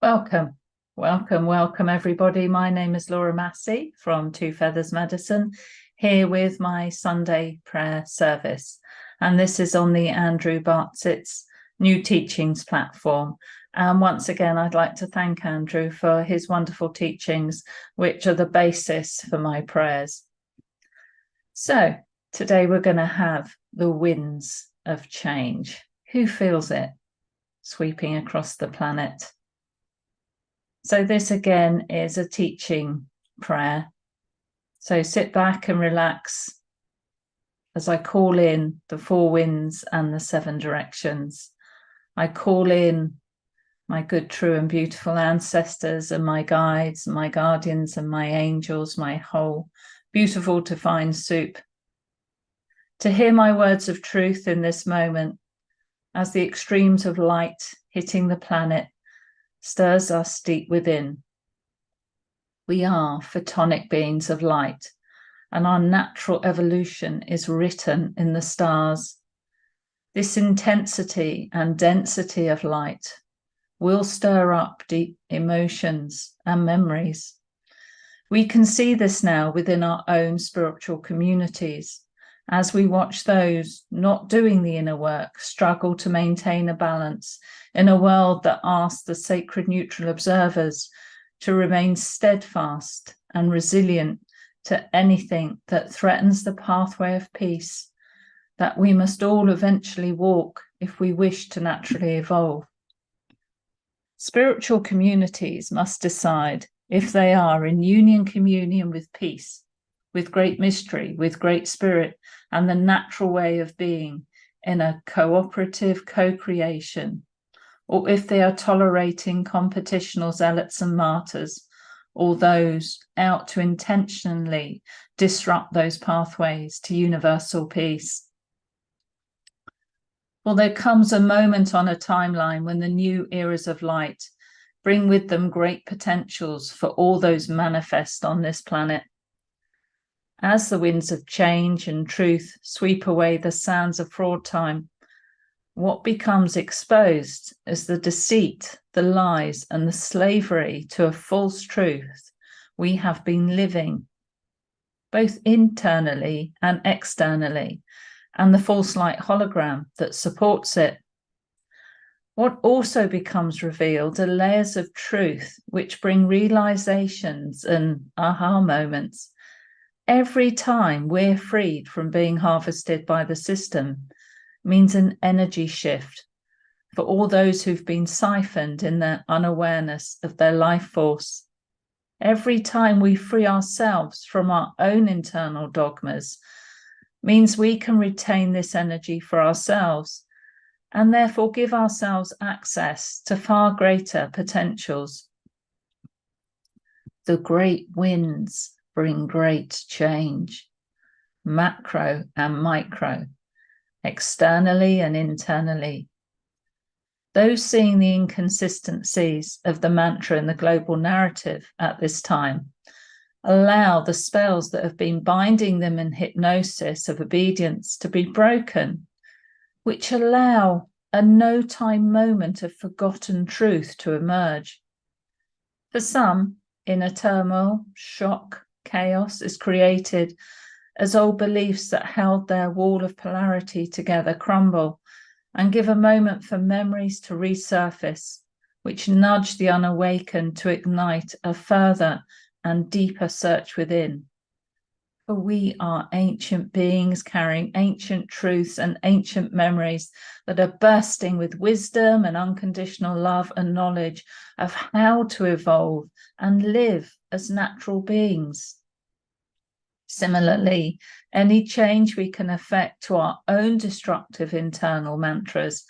Welcome, welcome everybody. My name is Laura Massey from Two Feathers Medicine, here with my Sunday prayer service. And this is on the Andrew Bartzitt's New Teachings platform. And once again, I'd like to thank Andrew for his wonderful teachings, which are the basis for my prayers. So today we're going to have the winds of change. Who feels it sweeping across the planet? So this again is a teaching prayer. So sit back and relax as I call in the four winds and the seven directions. I call in my good, true and beautiful ancestors and my guides, my guardians and my angels, my whole beautiful divine soup, to hear my words of truth in this moment as the extremes of light hitting the planet stirs us deep within. We are photonic beings of light, and our natural evolution is written in the stars. This intensity and density of light will stir up deep emotions and memories. We can see this now within our own spiritual communities, as we watch those not doing the inner work struggle to maintain a balance in a world that asks the sacred neutral observers to remain steadfast and resilient to anything that threatens the pathway of peace that we must all eventually walk if we wish to naturally evolve. Spiritual communities must decide if they are in communion with peace, with great mystery, with great spirit, and the natural way of being in a cooperative co-creation, or if they are tolerating competitional zealots and martyrs, or those out to intentionally disrupt those pathways to universal peace. Well, there comes a moment on a timeline when the new eras of light bring with them great potentials for all those manifest on this planet. As the winds of change and truth sweep away the sands of fraud time, what becomes exposed is the deceit, the lies, and the slavery to a false truth we have been living, both internally and externally, and the false light hologram that supports it. What also becomes revealed are layers of truth which bring realizations and aha moments. Every time we're freed from being harvested by the system means an energy shift for all those who've been siphoned in their unawareness of their life force. Every time we free ourselves from our own internal dogmas means we can retain this energy for ourselves and therefore give ourselves access to far greater potentials. The great winds bring great change, macro and micro, externally and internally. Those seeing the inconsistencies of the mantra in the global narrative at this time allow the spells that have been binding them in hypnosis of obedience to be broken, which allow a no-time moment of forgotten truth to emerge. For some, inner turmoil, shock, chaos is created as old beliefs that held their wall of polarity together crumble and give a moment for memories to resurface, which nudge the unawakened to ignite a further and deeper search within. For we are ancient beings carrying ancient truths and ancient memories that are bursting with wisdom and unconditional love and knowledge of how to evolve and live as natural beings. Similarly, any change we can effect to our own destructive internal mantras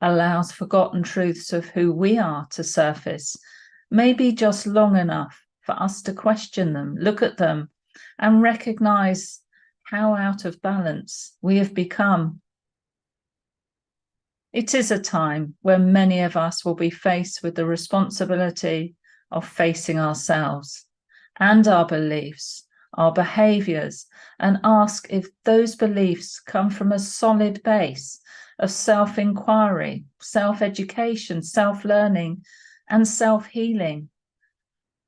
allows forgotten truths of who we are to surface, maybe just long enough for us to question them, look at them, and recognize how out of balance we have become. It is a time when many of us will be faced with the responsibility of facing ourselves and our beliefs, our behaviors, and ask if those beliefs come from a solid base of self-inquiry, self-education, self-learning, and self-healing?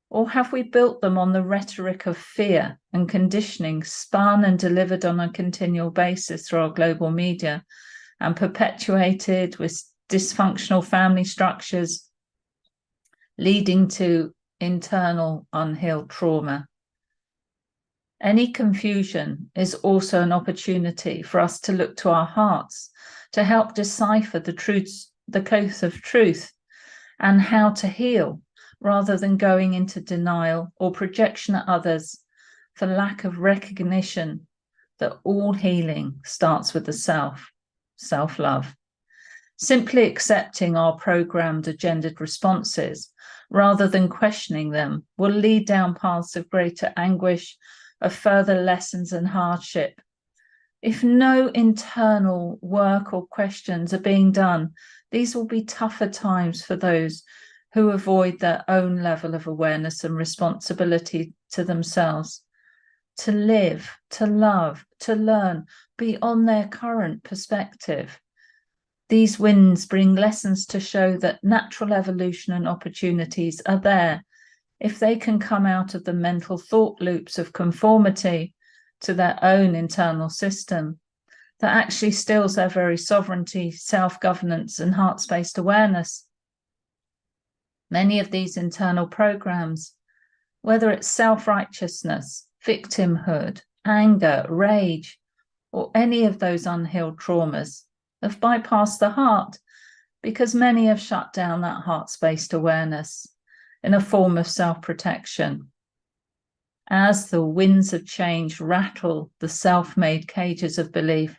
Or have we built them on the rhetoric of fear and conditioning spun and delivered on a continual basis through our global media and perpetuated with dysfunctional family structures, leading to internal unhealed trauma? Any confusion is also an opportunity for us to look to our hearts to help decipher the code of truth and how to heal, rather than going into denial or projection at others for lack of recognition that all healing starts with the self-love. Simply accepting our programmed agendaed responses rather than questioning them will lead down paths of greater anguish, of further lessons and hardship. If no internal work or questions are being done, these will be tougher times for those who avoid their own level of awareness and responsibility to themselves, to live, to love, to learn beyond their current perspective. These winds bring lessons to show that natural evolution and opportunities are there if they can come out of the mental thought loops of conformity to their own internal system that actually steals their very sovereignty, self-governance, and heart-spaced awareness. Many of these internal programs, whether it's self-righteousness, victimhood, anger, rage, or any of those unhealed traumas, have bypassed the heart because many have shut down that heart-spaced awareness in a form of self-protection. As the winds of change rattle the self-made cages of belief,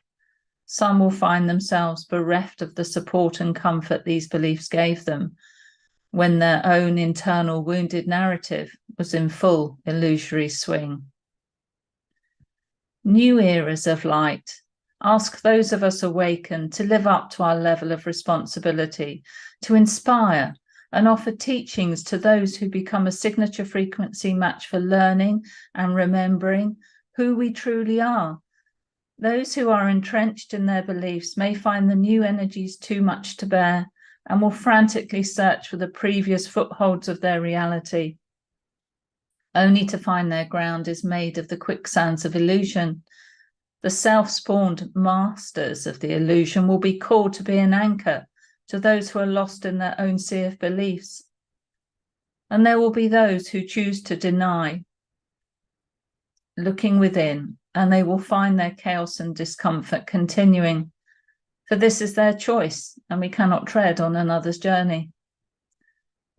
some will find themselves bereft of the support and comfort these beliefs gave them when their own internal wounded narrative was in full illusory swing. New eras of light ask those of us awakened to live up to our level of responsibility, to inspire and offer teachings to those who become a signature frequency match for learning and remembering who we truly are. Those who are entrenched in their beliefs may find the new energies too much to bear and will frantically search for the previous footholds of their reality, only to find their ground is made of the quicksands of illusion. The self-spawned masters of the illusion will be called to be an anchor to those who are lost in their own sea of beliefs. And there will be those who choose to deny, looking within, and they will find their chaos and discomfort continuing. For this is their choice, and we cannot tread on another's journey.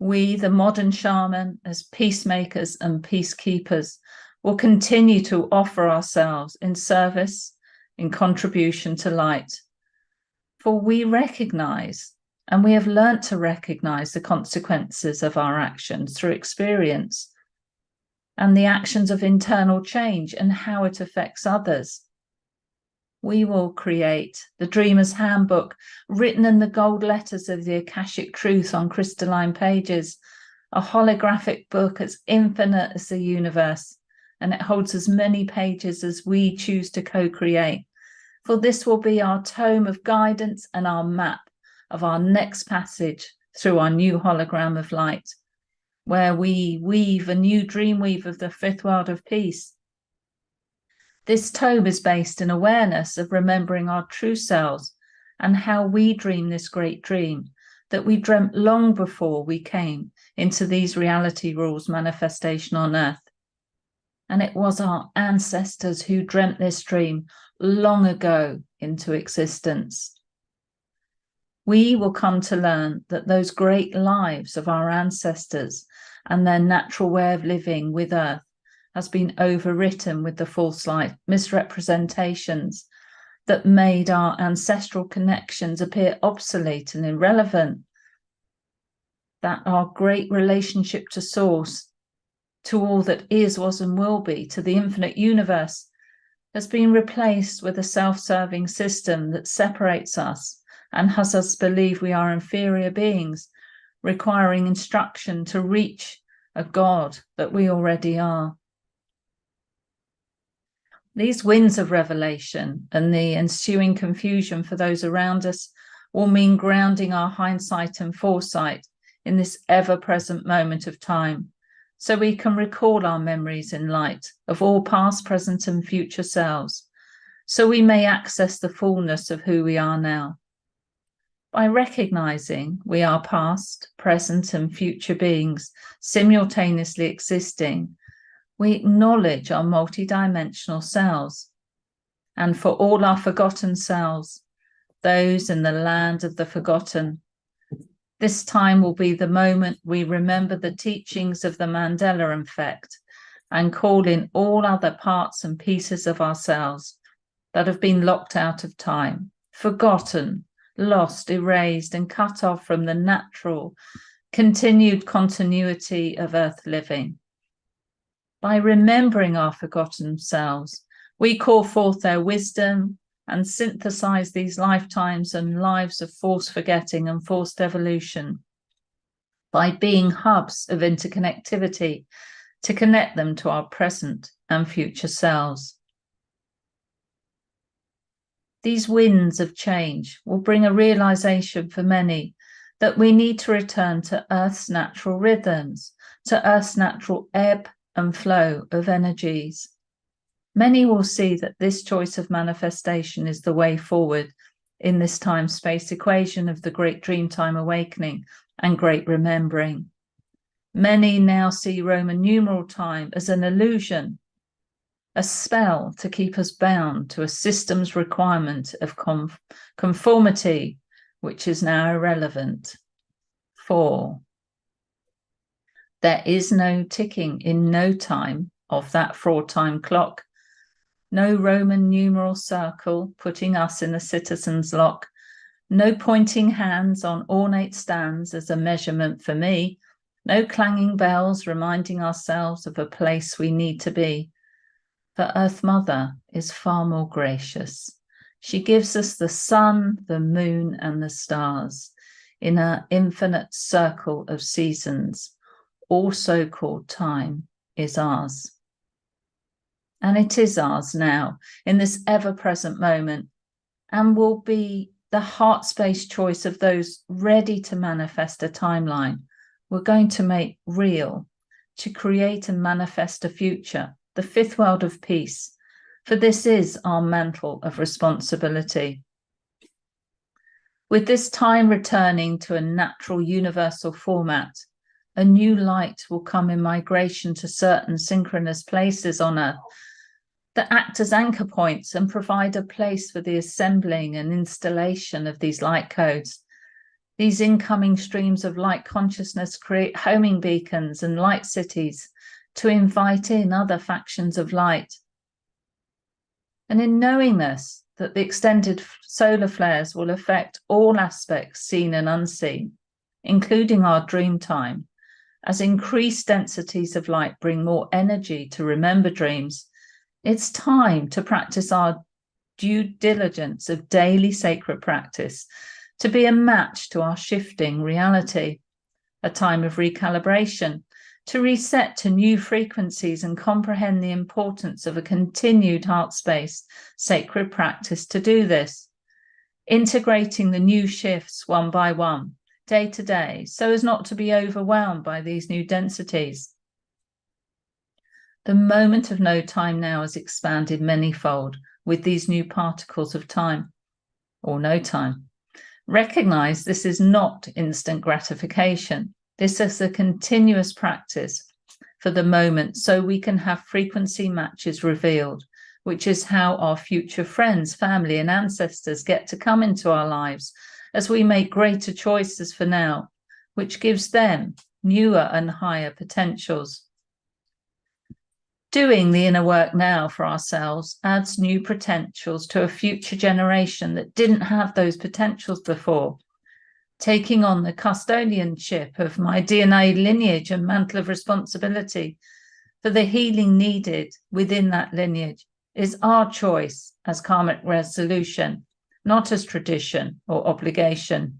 We, the modern shaman, as peacemakers and peacekeepers, will continue to offer ourselves in service, in contribution to light. For we recognize, and we have learnt to recognize the consequences of our actions through experience and the actions of internal change and how it affects others. We will create the Dreamer's Handbook, written in the gold letters of the Akashic truth on crystalline pages, a holographic book as infinite as the universe, and it holds as many pages as we choose to co-create. For this will be our tome of guidance and our map of our next passage through our new hologram of light, where we weave a new dream weave of the fifth world of peace. This tome is based in awareness of remembering our true selves and how we dream this great dream that we dreamt long before we came into these reality rules manifestation on earth. And it was our ancestors who dreamt this dream long ago into existence. We will come to learn that those great lives of our ancestors and their natural way of living with earth has been overwritten with the false light misrepresentations that made our ancestral connections appear obsolete and irrelevant, that our great relationship to source, to all that is, was and will be, to the infinite universe, has been replaced with a self-serving system that separates us and has us believe we are inferior beings, requiring instruction to reach a God that we already are. These winds of revelation and the ensuing confusion for those around us will mean grounding our hindsight and foresight in this ever-present moment of time, so we can recall our memories in light of all past, present, and future selves, so we may access the fullness of who we are now. By recognizing we are past, present, and future beings simultaneously existing, we acknowledge our multidimensional selves. And for all our forgotten selves, those in the land of the forgotten, this time will be the moment we remember the teachings of the Mandela effect and call in all other parts and pieces of ourselves that have been locked out of time, forgotten, lost, erased, and cut off from the natural, continued continuity of earth living. By remembering our forgotten selves, we call forth their wisdom and synthesize these lifetimes and lives of forced forgetting and forced evolution by being hubs of interconnectivity to connect them to our present and future selves. These winds of change will bring a realization for many that we need to return to Earth's natural rhythms, to Earth's natural ebb and flow of energies. Many will see that this choice of manifestation is the way forward in this time-space equation of the great Dreamtime awakening and great remembering. Many now see Roman numeral time as an illusion, a spell to keep us bound to a system's requirement of conformity, which is now irrelevant. 4. There is no ticking in no time of that fraud-time clock, no Roman numeral circle putting us in the citizen's lock, no pointing hands on ornate stands as a measurement for me, no clanging bells reminding ourselves of a place we need to be. For Earth Mother is far more gracious. She gives us the sun, the moon, and the stars in her infinite circle of seasons. All so-called time is ours. And it is ours now, in this ever-present moment, and will be the heart space choice of those ready to manifest a timeline we're going to make real, to create and manifest a future, the fifth world of peace, for this is our mantle of responsibility. With this time returning to a natural universal format, a new light will come in migration to certain synchronous places on Earth that act as anchor points and provide a place for the assembling and installation of these light codes. These incoming streams of light consciousness create homing beacons and light cities to invite in other factions of light. And in knowing this, that the extended solar flares will affect all aspects seen and unseen, including our dream time, as increased densities of light bring more energy to remember dreams, it's time to practice our due diligence of daily sacred practice to be a match to our shifting reality, a time of recalibration, to reset to new frequencies and comprehend the importance of a continued heart space sacred practice to do this, integrating the new shifts one by one, day to day, so as not to be overwhelmed by these new densities. The moment of no time now is expanded manyfold with these new particles of time, or no time. Recognize this is not instant gratification. This is a continuous practice for the moment, so we can have frequency matches revealed, which is how our future friends, family, and ancestors get to come into our lives as we make greater choices for now, which gives them newer and higher potentials. Doing the inner work now for ourselves adds new potentials to a future generation that didn't have those potentials before. Taking on the custodianship of my DNA lineage and mantle of responsibility for the healing needed within that lineage is our choice as karmic resolution, not as tradition or obligation.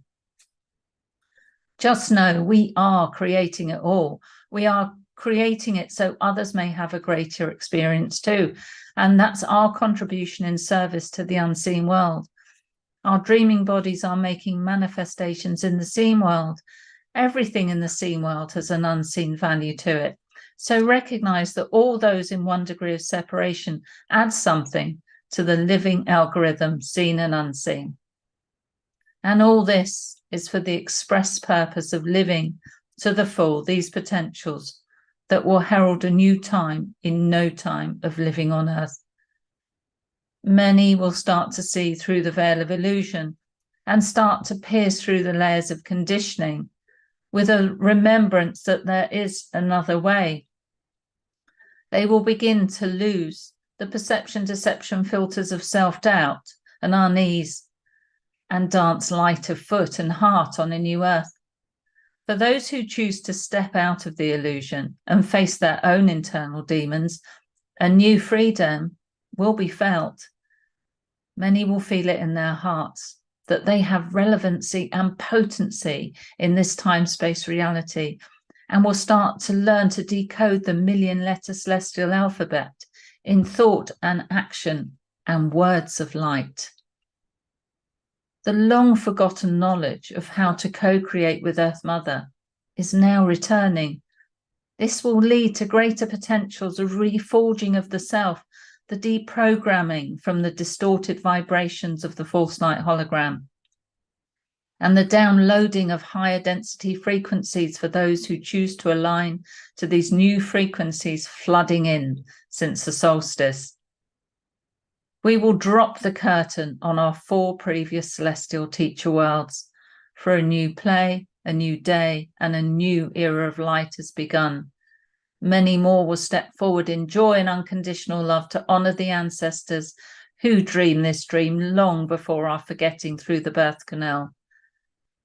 Just know we are creating it all. We are creating it so others may have a greater experience too. And that's our contribution in service to the unseen world. Our dreaming bodies are making manifestations in the seen world, Everything in the seen world has an unseen value to it. So recognize that all those in one degree of separation add something to the living algorithm, seen and unseen. And all this is for the express purpose of living to the full these potentials that will herald a new time in no time of living on earth. Many will start to see through the veil of illusion and start to pierce through the layers of conditioning with a remembrance that there is another way. They will begin to lose the perception-deception filters of self-doubt and unease and dance light of foot and heart on a new earth. For those who choose to step out of the illusion and face their own internal demons, a new freedom will be felt. Many will feel it in their hearts that they have relevancy and potency in this time-space reality, and will start to learn to decode the million-letter celestial alphabet in thought and action and words of light. The long-forgotten knowledge of how to co-create with Earth Mother is now returning. This will lead to greater potentials of reforging of the self, the deprogramming from the distorted vibrations of the false light hologram, and the downloading of higher density frequencies for those who choose to align to these new frequencies flooding in since the solstice. We will drop the curtain on our 4 previous celestial teacher worlds, for a new play, a new day, and a new era of light has begun. Many more will step forward in joy and unconditional love to honor the ancestors who dreamed this dream long before our forgetting through the birth canal.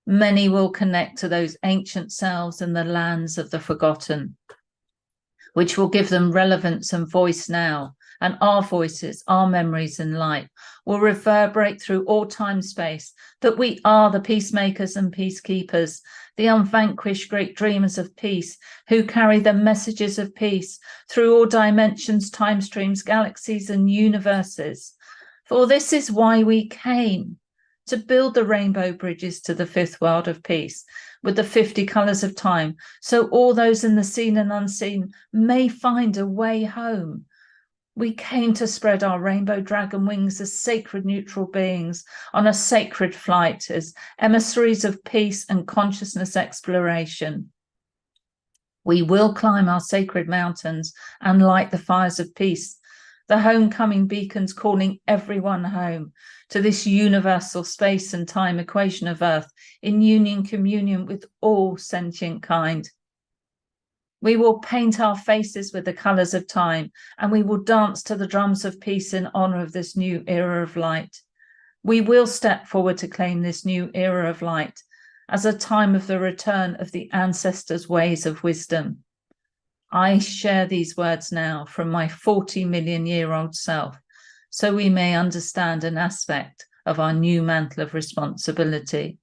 Many will connect to those ancient selves in the lands of the forgotten, which will give them relevance and voice now. And our voices, our memories and light will reverberate through all time space, that we are the peacemakers and peacekeepers, the unvanquished great dreamers of peace, who carry the messages of peace through all dimensions, time streams, galaxies and universes. For this is why we came, to build the rainbow bridges to the 5th world of peace with the 50 colours of time, so all those in the seen and unseen may find a way home. We came to spread our rainbow dragon wings as sacred neutral beings on a sacred flight as emissaries of peace and consciousness exploration. We will climb our sacred mountains and light the fires of peace, the homecoming beacons calling everyone home to this universal space and time equation of Earth in communion with all sentient kind. We will paint our faces with the colours of time, and we will dance to the drums of peace in honour of this new era of light. We will step forward to claim this new era of light as a time of the return of the ancestors' ways of wisdom. I share these words now from my 40-million-year-old self, so we may understand an aspect of our new mantle of responsibility.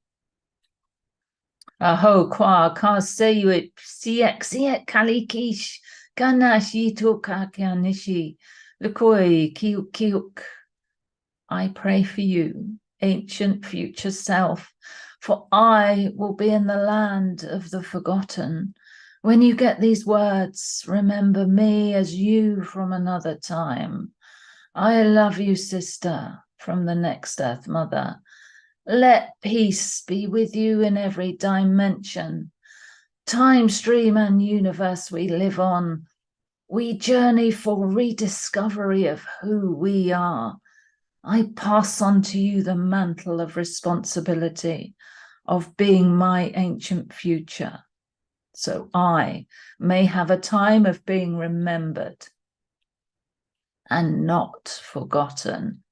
Aho kwa ka seyuit siek kalikish kanashi to kakianishi lukoi kiuk. I pray for you, ancient future self, for I will be in the land of the forgotten. When you get these words, remember me as you from another time. I love you, sister, from the next Earth Mother. Let peace be with you in every dimension, time stream and universe we live on. We journey for rediscovery of who we are. I pass on to you the mantle of responsibility of being my ancient future, so I may have a time of being remembered and not forgotten.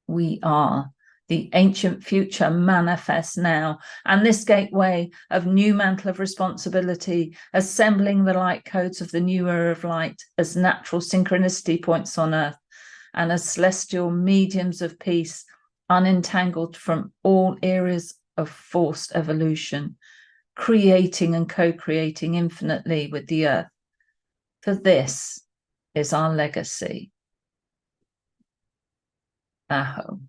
We are the ancient future manifest now, and this gateway of new mantle of responsibility, assembling the light codes of the new era of light as natural synchronicity points on Earth, and as celestial mediums of peace, unentangled from all areas of forced evolution, creating and co-creating infinitely with the Earth. For this is our legacy. Aho.